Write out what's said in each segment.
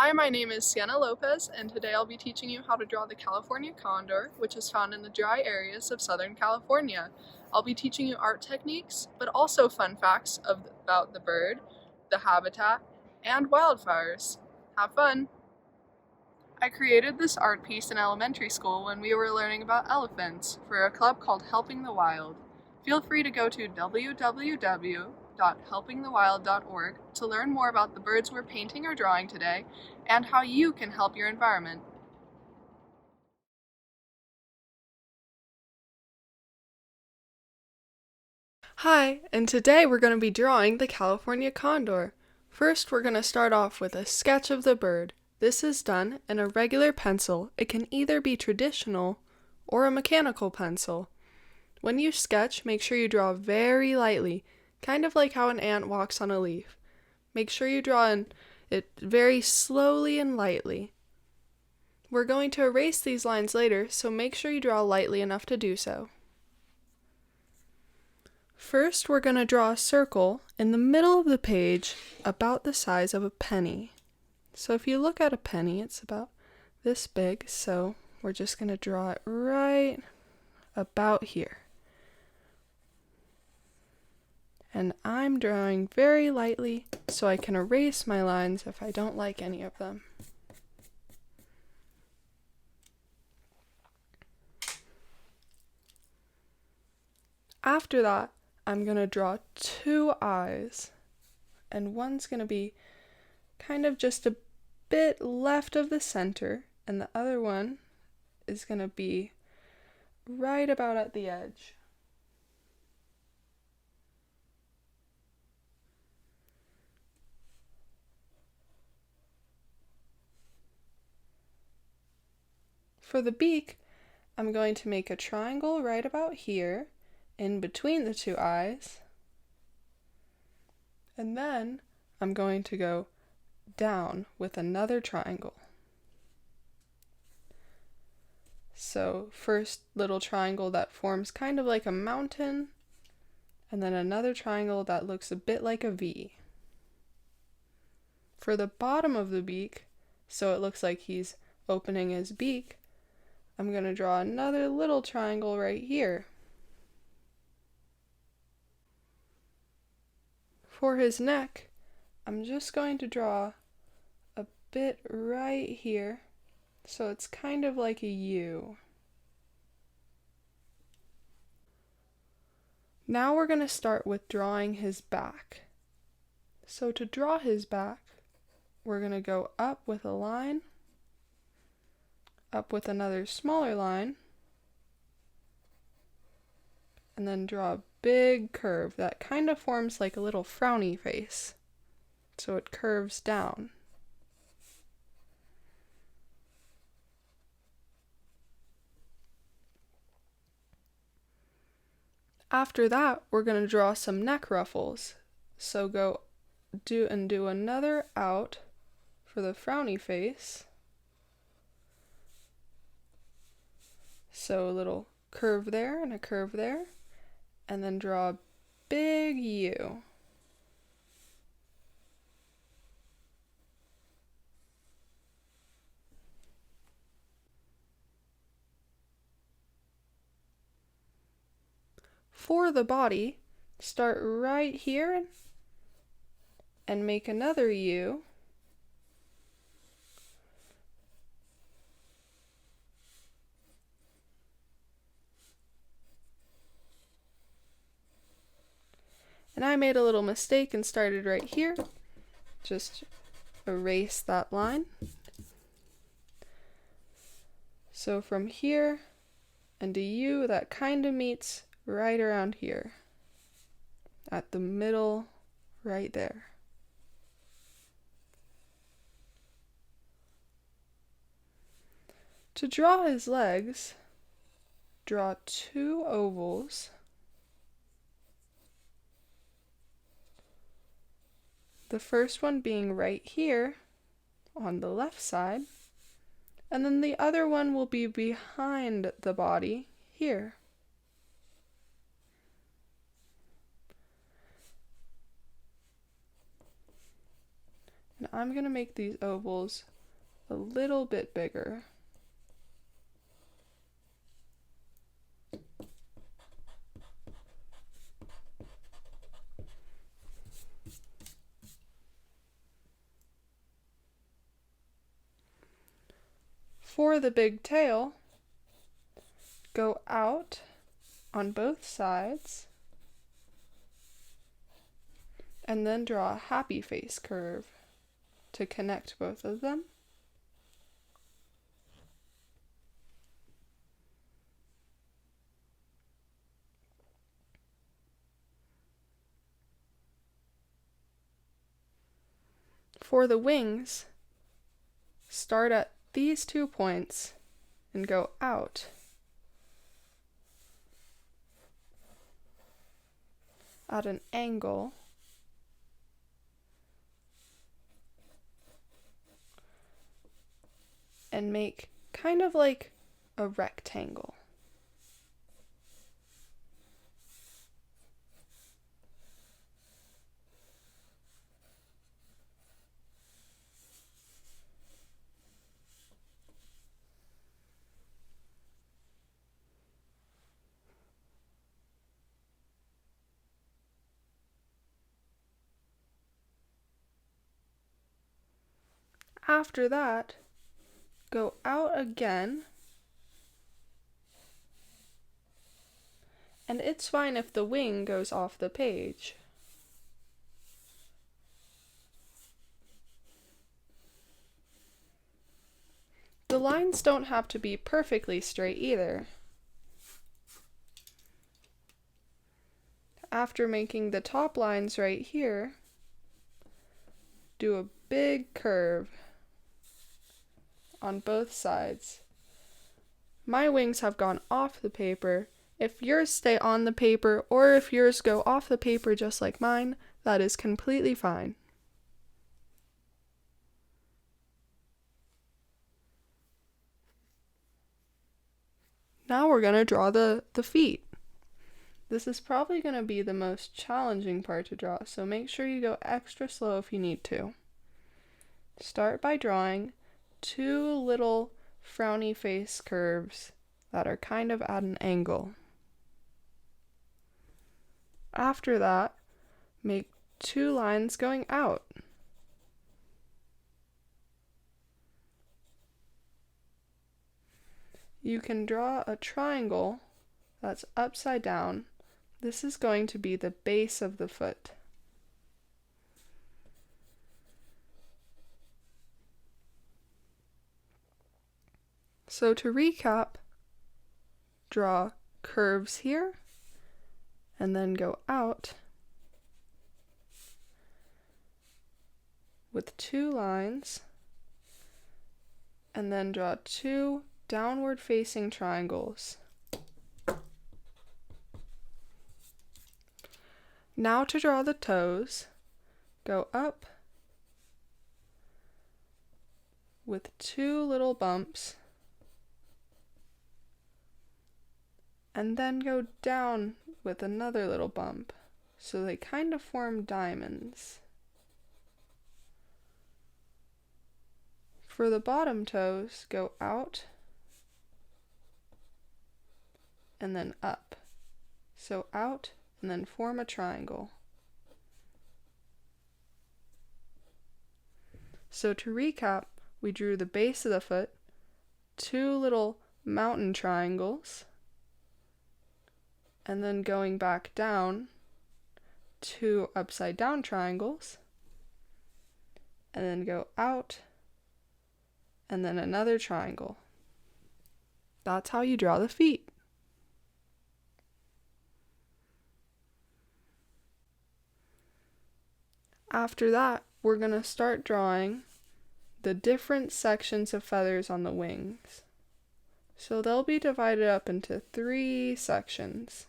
Hi, my name is Sienna Lopez, and today I'll be teaching you how to draw the California Condor, which is found in the dry areas of Southern California. I'll be teaching you art techniques, but also fun facts about the bird, the habitat, and wildfires. Have fun! I created this art piece in elementary school when we were learning about elephants for a club called Helping the Wild. Feel free to go to www.helpingthewild.org to learn more about the birds we're painting or drawing today and how you can help your environment. Hi, and today we're going to be drawing the California Condor. First, we're going to start off with a sketch of the bird. This is done in a regular pencil. It can either be traditional or a mechanical pencil. When you sketch, make sure you draw very lightly, kind of like how an ant walks on a leaf. Make sure you draw it very slowly and lightly. We're going to erase these lines later, so make sure you draw lightly enough to do so. First, we're going to draw a circle in the middle of the page about the size of a penny. So if you look at a penny, it's about this big, so we're just going to draw it right about here. And I'm drawing very lightly so I can erase my lines if I don't like any of them. After that, I'm going to draw two eyes, and one's going to be kind of just a bit left of the center, and the other one is going to be right about at the edge. For the beak, I'm going to make a triangle right about here, in between the two eyes, and then I'm going to go down with another triangle. So first little triangle that forms kind of like a mountain, and then another triangle that looks a bit like a V. For the bottom of the beak, so it looks like he's opening his beak, I'm going to draw another little triangle right here. For his neck, I'm just going to draw a bit right here, so it's kind of like a U. Now we're going to start with drawing his back. So to draw his back, we're going to go up with a line, up with another smaller line, and then draw a big curve that kind of forms like a little frowny face. So it curves down. After that, we're going to draw some neck ruffles. So do another out for the frowny face. So a little curve there and a curve there, and then draw a big U. For the body, start right here and make another U. And I made a little mistake and started right here. Just erase that line. So from here and a U that kind of meets right around here, at the middle, right there. To draw his legs, draw two ovals. The first one being right here on the left side, and then the other one will be behind the body here. And I'm going to make these ovals a little bit bigger. For the big tail, go out on both sides and then draw a happy face curve to connect both of them. For the wings, start at these 2 points and go out at an angle and make kind of like a rectangle. After that, go out again, and it's fine if the wing goes off the page. The lines don't have to be perfectly straight either. After making the top lines right here, do a big curve on both sides. My wings have gone off the paper. If yours stay on the paper, or if yours go off the paper just like mine, that is completely fine. Now we're going to draw the feet. This is probably going to be the most challenging part to draw, so make sure you go extra slow if you need to. Start by drawing 2 little frowny face curves that are kind of at an angle. After that, make 2 lines going out. You can draw a triangle that's upside down. This is going to be the base of the foot. So to recap, draw curves here, and then go out with 2 lines, and then draw 2 downward facing triangles. Now to draw the toes, go up with 2 little bumps, and then go down with another little bump, so they kind of form diamonds. For the bottom toes, go out and then up. So out and then form a triangle. So to recap, we drew the base of the foot, 2 little mountain triangles, and then going back down, 2 upside down triangles, and then go out, and then another triangle. That's how you draw the feet. After that, we're going to start drawing the different sections of feathers on the wings. So they'll be divided up into 3 sections.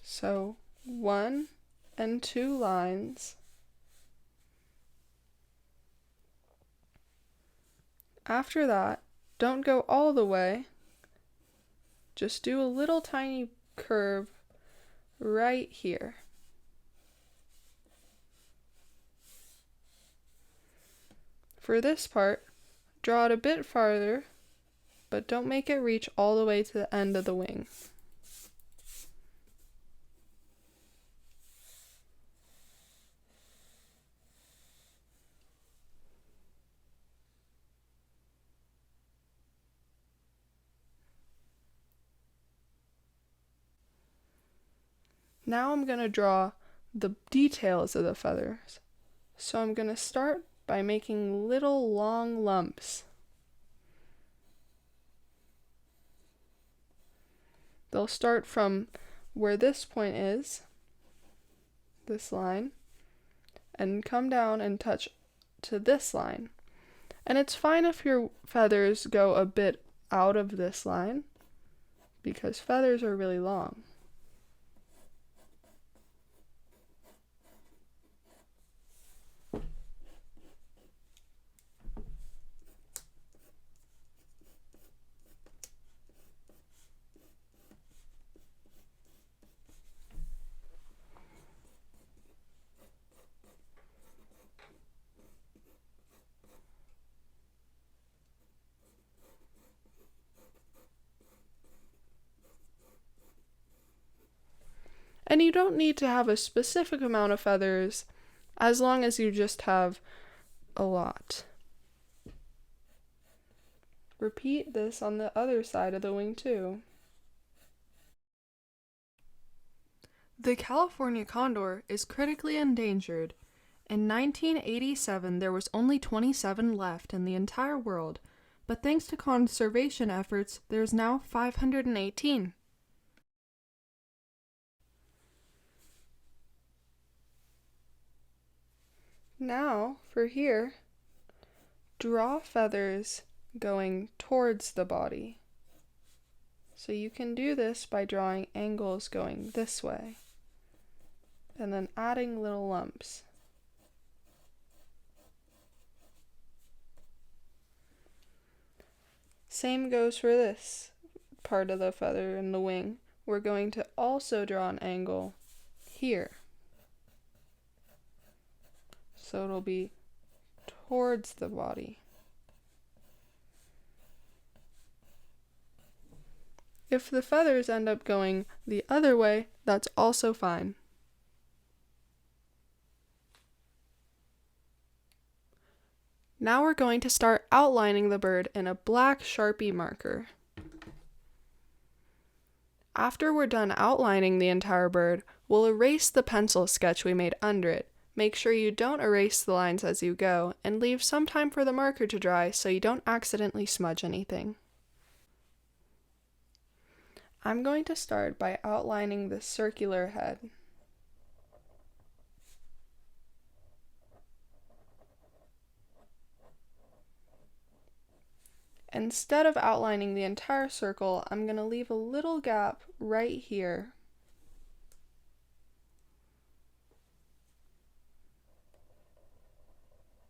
So 1 and 2 lines. After that, don't go all the way, just do a little tiny curve right here. For this part, draw it a bit farther, but don't make it reach all the way to the end of the wing. Now I'm going to draw the details of the feathers. So I'm going to start by making little long lumps. They'll start from where this point is, this line, and come down and touch to this line. And it's fine if your feathers go a bit out of this line, because feathers are really long. And you don't need to have a specific amount of feathers, as long as you just have a lot. Repeat this on the other side of the wing too. The California condor is critically endangered. In 1987, there was only 27 left in the entire world, but thanks to conservation efforts, there's now 518. Now, for here, draw feathers going towards the body. So you can do this by drawing angles going this way, and then adding little lumps. Same goes for this part of the feather in the wing. We're going to also draw an angle here. So it'll be towards the body. If the feathers end up going the other way, that's also fine. Now we're going to start outlining the bird in a black Sharpie marker. After we're done outlining the entire bird, we'll erase the pencil sketch we made under it. Make sure you don't erase the lines as you go, and leave some time for the marker to dry so you don't accidentally smudge anything. I'm going to start by outlining the circular head. Instead of outlining the entire circle, I'm going to leave a little gap right here.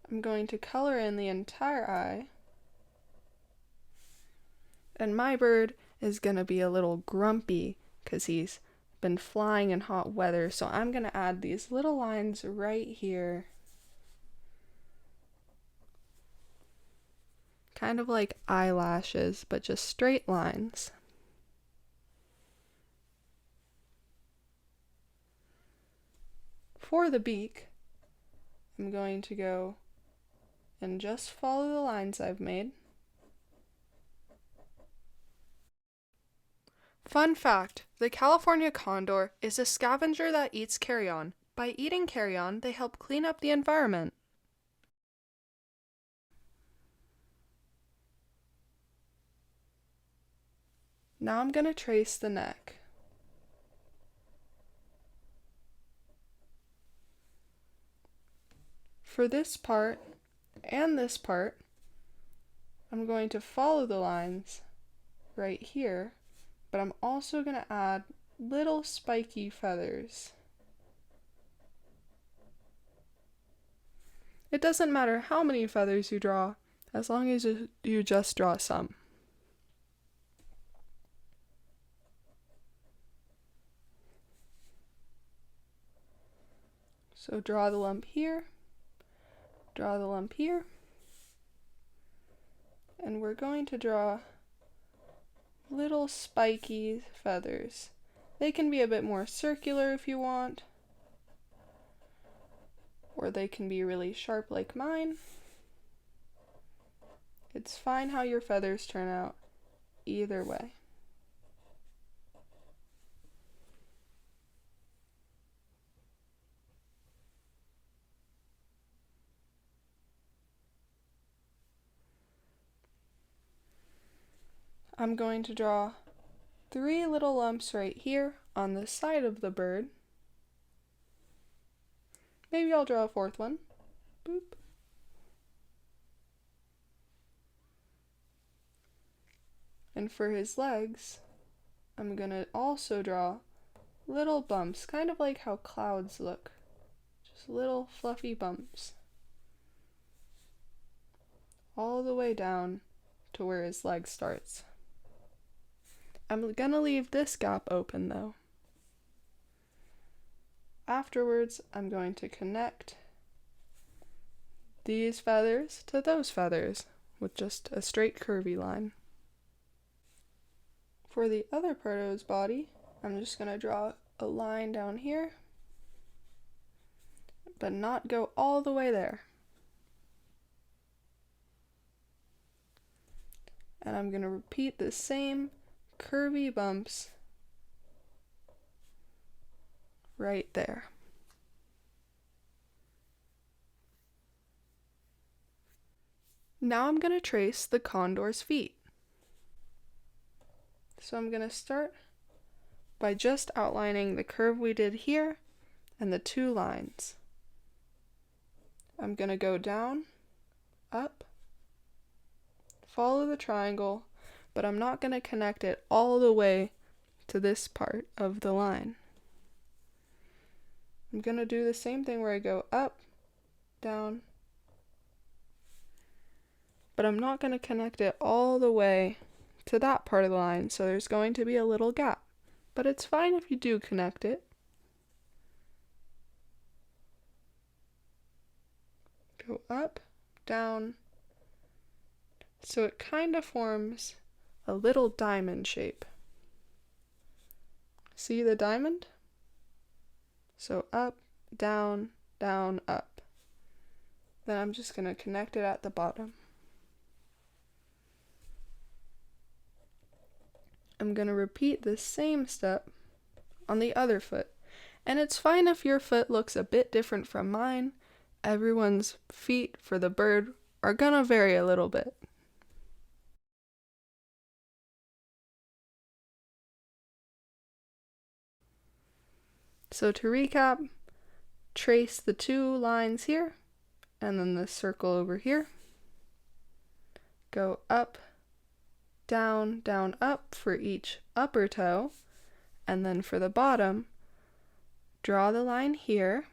I'm going to color in the entire eye. And my bird is going to be a little grumpy because he's been flying in hot weather, so I'm going to add these little lines right here. Kind of like eyelashes, but just straight lines. For the beak, I'm going to go and just follow the lines I've made. Fun fact, the California condor is a scavenger that eats carrion. By eating carrion, they help clean up the environment. Now I'm going to trace the neck. For this part and this part, I'm going to follow the lines right here, but I'm also going to add little spiky feathers. It doesn't matter how many feathers you draw, as long as you just draw some. So draw the lump here, draw the lump here, and we're going to draw little spiky feathers. They can be a bit more circular if you want, or they can be really sharp like mine. It's fine how your feathers turn out, either way. I'm going to draw 3 little lumps right here on the side of the bird. Maybe I'll draw a 4th one. Boop. And for his legs, I'm going to also draw little bumps, kind of like how clouds look. Just little fluffy bumps. All the way down to where his leg starts. I'm going to leave this gap open though. Afterwards, I'm going to connect these feathers to those feathers with just a straight curvy line. For the other part of his body, I'm just going to draw a line down here, but not go all the way there. And I'm going to repeat the same curvy bumps right there. Now I'm going to trace the condor's feet. So I'm going to start by just outlining the curve we did here and the 2 lines. I'm going to go down, up, follow the triangle, but I'm not going to connect it all the way to this part of the line. I'm going to do the same thing where I go up, down, but I'm not going to connect it all the way to that part of the line, so there's going to be a little gap. But it's fine if you do connect it. Go up, down, so it kind of forms a little diamond shape. See the diamond? So up, down, down, up. Then I'm just going to connect it at the bottom. I'm going to repeat the same step on the other foot. And it's fine if your foot looks a bit different from mine. Everyone's feet for the bird are going to vary a little bit. So to recap, trace the 2 lines here, and then the circle over here. Go up, down, down, up for each upper toe, and then for the bottom, draw the line here,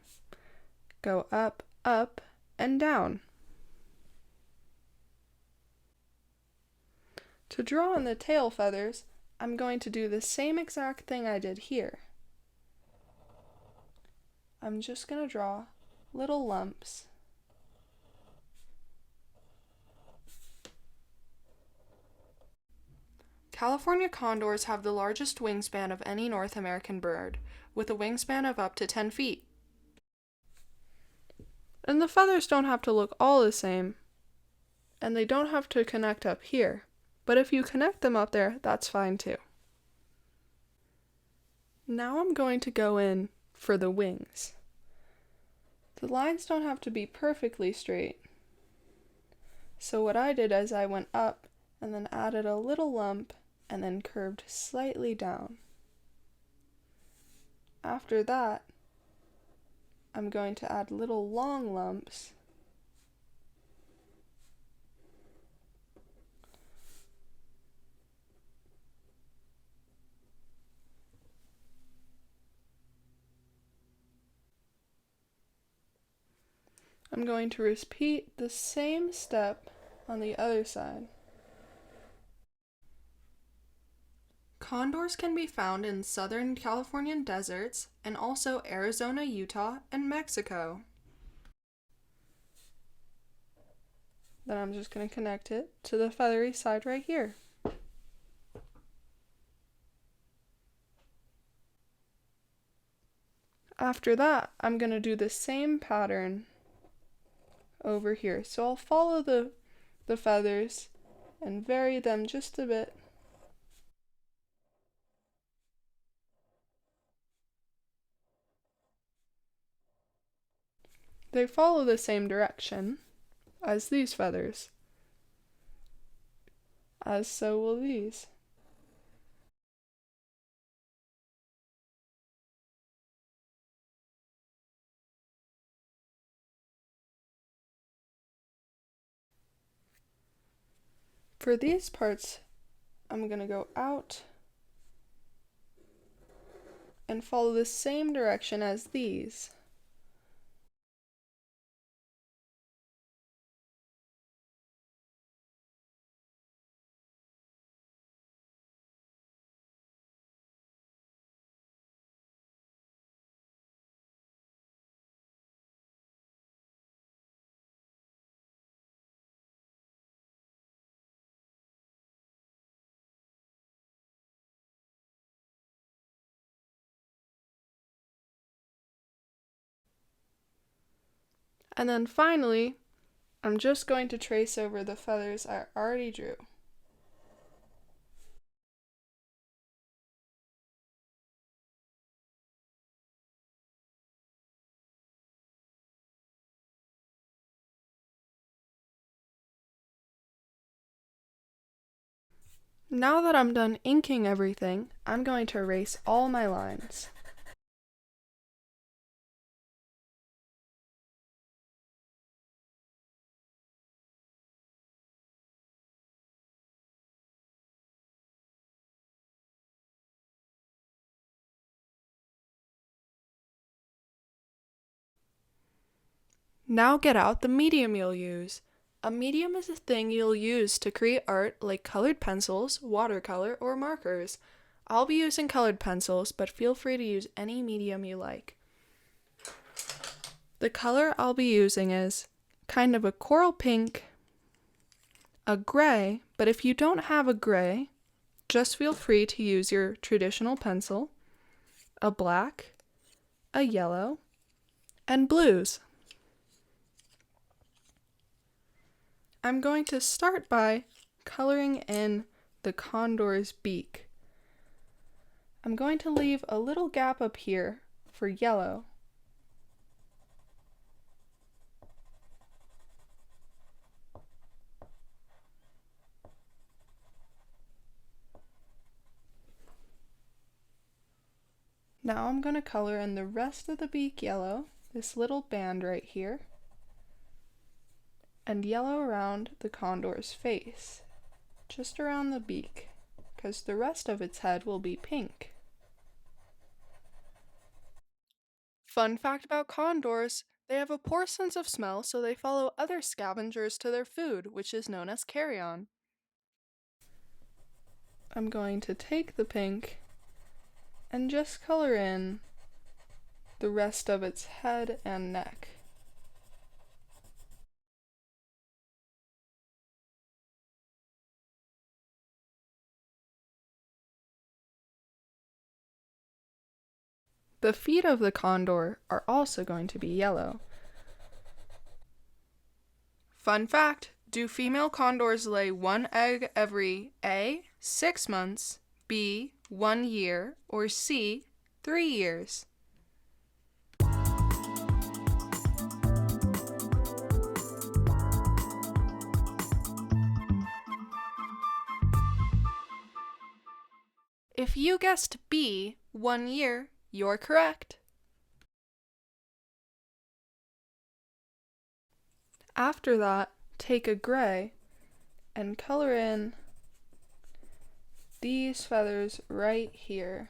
go up, up, and down. To draw on the tail feathers, I'm going to do the same exact thing I did here. I'm just going to draw little lumps. California condors have the largest wingspan of any North American bird, with a wingspan of up to 10 feet. And the feathers don't have to look all the same, and they don't have to connect up here, but if you connect them up there, that's fine too. Now I'm going to go in for the wings. The lines don't have to be perfectly straight. So what I did is I went up and then added a little lump and then curved slightly down. After that, I'm going to add little long lumps I'm going to repeat the same step on the other side. Condors can be found in southern Californian deserts and also Arizona, Utah, and Mexico. Then I'm just going to connect it to the feathery side right here. After that, I'm going to do the same pattern over here. So I'll follow the feathers and vary them just a bit. They follow the same direction as these feathers, as so will these. For these parts, I'm going to go out and follow the same direction as these. And then finally, I'm just going to trace over the feathers I already drew. Now that I'm done inking everything, I'm going to erase all my lines. Now get out the medium you'll use. A medium is a thing you'll use to create art like colored pencils, watercolor, or markers. I'll be using colored pencils, but feel free to use any medium you like. The color I'll be using is kind of a coral pink, a gray, but if you don't have a gray, just feel free to use your traditional pencil, a black, a yellow, and blues. I'm going to start by coloring in the condor's beak. I'm going to leave a little gap up here for yellow. Now I'm going to color in the rest of the beak yellow, this little band right here, and yellow around the condor's face, just around the beak, because the rest of its head will be pink. Fun fact about condors, they have a poor sense of smell, so they follow other scavengers to their food, which is known as carrion. I'm going to take the pink and just color in the rest of its head and neck. The feet of the condor are also going to be yellow. Fun fact, do female condors lay one egg every A, 6 months, B, 1 year, or C, 3 years? If you guessed B, 1 year, you're correct. After that, take a gray and color in these feathers right here.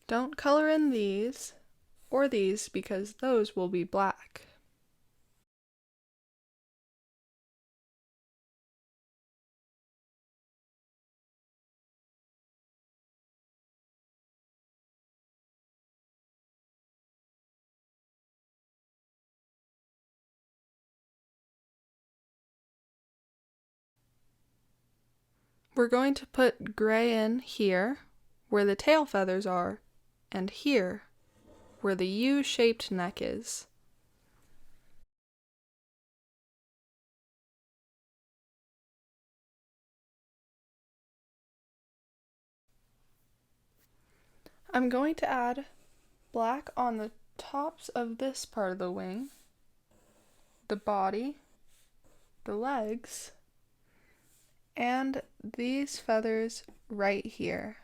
Don't color in these or these because those will be black. We're going to put gray in here, where the tail feathers are, and here, where the U-shaped neck is. I'm going to add black on the tops of this part of the wing, the body, the legs, and these feathers right here.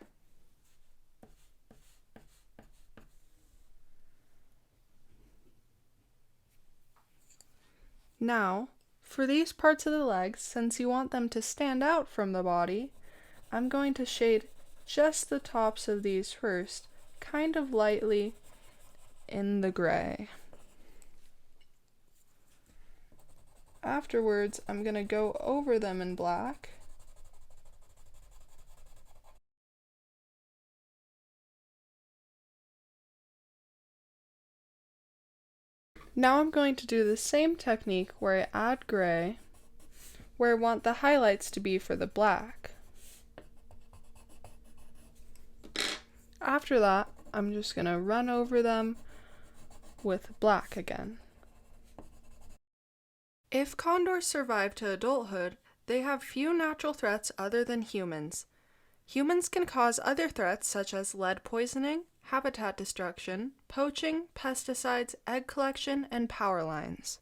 Now, for these parts of the legs, since you want them to stand out from the body, I'm going to shade just the tops of these first, kind of lightly in the gray. Afterwards, I'm going to go over them in black. Now I'm going to do the same technique where I add gray, where I want the highlights to be for the black. After that, I'm just going to run over them with black again. If condors survive to adulthood, they have few natural threats other than humans. Humans can cause other threats such as lead poisoning, habitat destruction, poaching, pesticides, egg collection, and power lines.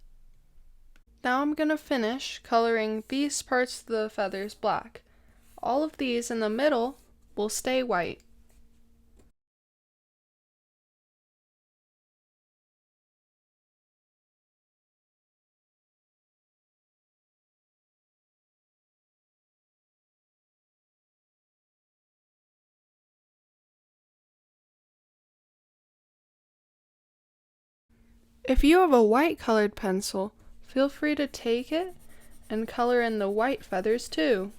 Now I'm going to finish coloring these parts of the feathers black. All of these in the middle will stay white. If you have a white colored pencil, feel free to take it and color in the white feathers too.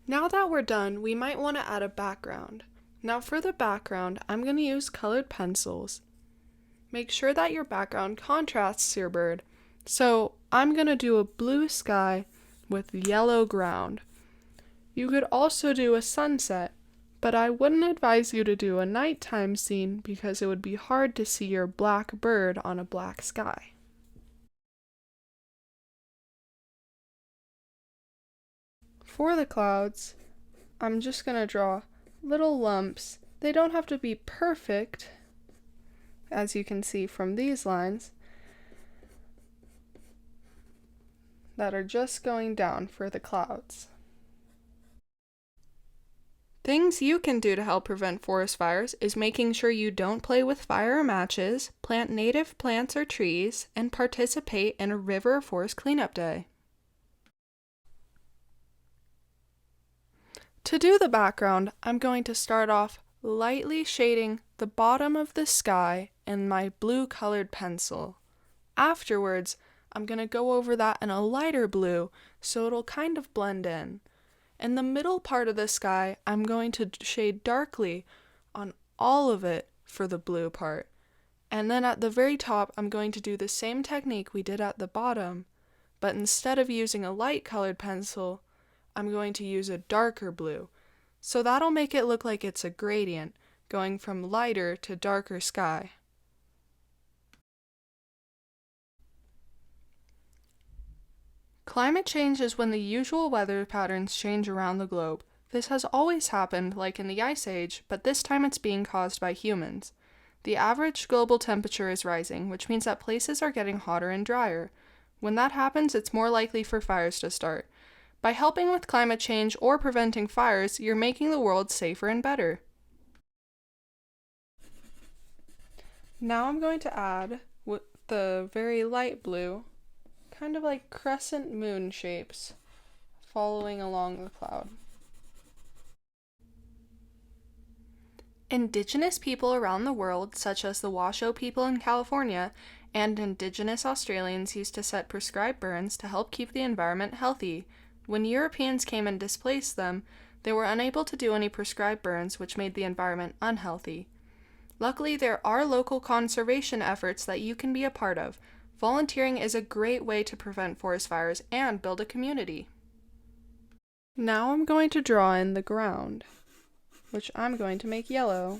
Now that we're done, we might want to add a background. Now for the background, I'm going to use colored pencils. Make sure that your background contrasts your bird. So I'm going to do a blue sky with yellow ground. You could also do a sunset, but I wouldn't advise you to do a nighttime scene because it would be hard to see your black bird on a black sky. For the clouds, I'm just going to draw little lumps. They don't have to be perfect, as you can see from these lines, that are just going down for the clouds. Things you can do to help prevent forest fires is making sure you don't play with fire or matches, plant native plants or trees, and participate in a river or forest cleanup day. To do the background, I'm going to start off lightly shading the bottom of the sky in my blue colored pencil. Afterwards, I'm going to go over that in a lighter blue so it'll kind of blend in. In the middle part of the sky, I'm going to shade darkly on all of it for the blue part. And then at the very top, I'm going to do the same technique we did at the bottom, but instead of using a light colored pencil, I'm going to use a darker blue. So that'll make it look like it's a gradient, going from lighter to darker sky. Climate change is when the usual weather patterns change around the globe. This has always happened, like in the Ice Age, but this time it's being caused by humans. The average global temperature is rising, which means that places are getting hotter and drier. When that happens, it's more likely for fires to start. By helping with climate change or preventing fires, you're making the world safer and better. Now I'm going to add, with the very light blue, kind of like crescent moon shapes following along the cloud. Indigenous people around the world, such as the Washoe people in California, and Indigenous Australians used to set prescribed burns to help keep the environment healthy. When Europeans came and displaced them, they were unable to do any prescribed burns, which made the environment unhealthy. Luckily, there are local conservation efforts that you can be a part of. Volunteering is a great way to prevent forest fires and build a community. Now I'm going to draw in the ground, which I'm going to make yellow.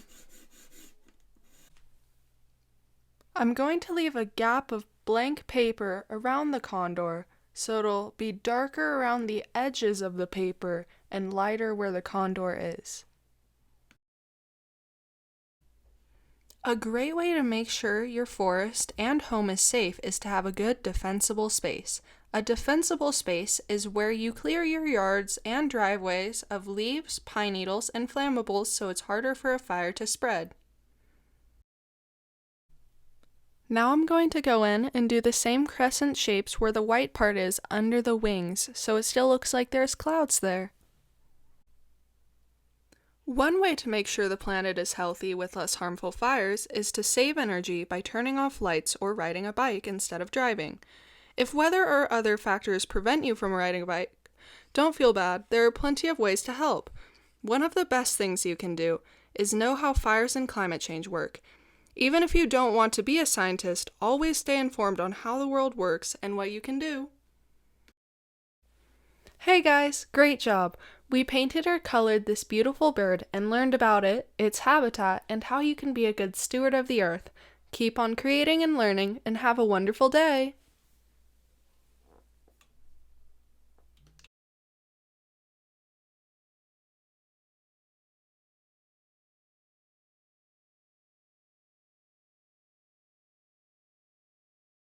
I'm going to leave a gap of blank paper around the condor, so it'll be darker around the edges of the paper and lighter where the condor is. A great way to make sure your forest and home is safe is to have a good defensible space. A defensible space is where you clear your yards and driveways of leaves, pine needles, and flammables so it's harder for a fire to spread. Now I'm going to go in and do the same crescent shapes where the white part is under the wings, so it still looks like there's clouds there. One way to make sure the planet is healthy with less harmful fires is to save energy by turning off lights or riding a bike instead of driving. If weather or other factors prevent you from riding a bike, don't feel bad, there are plenty of ways to help. One of the best things you can do is know how fires and climate change work. Even if you don't want to be a scientist, always stay informed on how the world works and what you can do. Hey guys, great job! We painted or colored this beautiful bird and learned about it, its habitat, and how you can be a good steward of the earth. Keep on creating and learning, and have a wonderful day!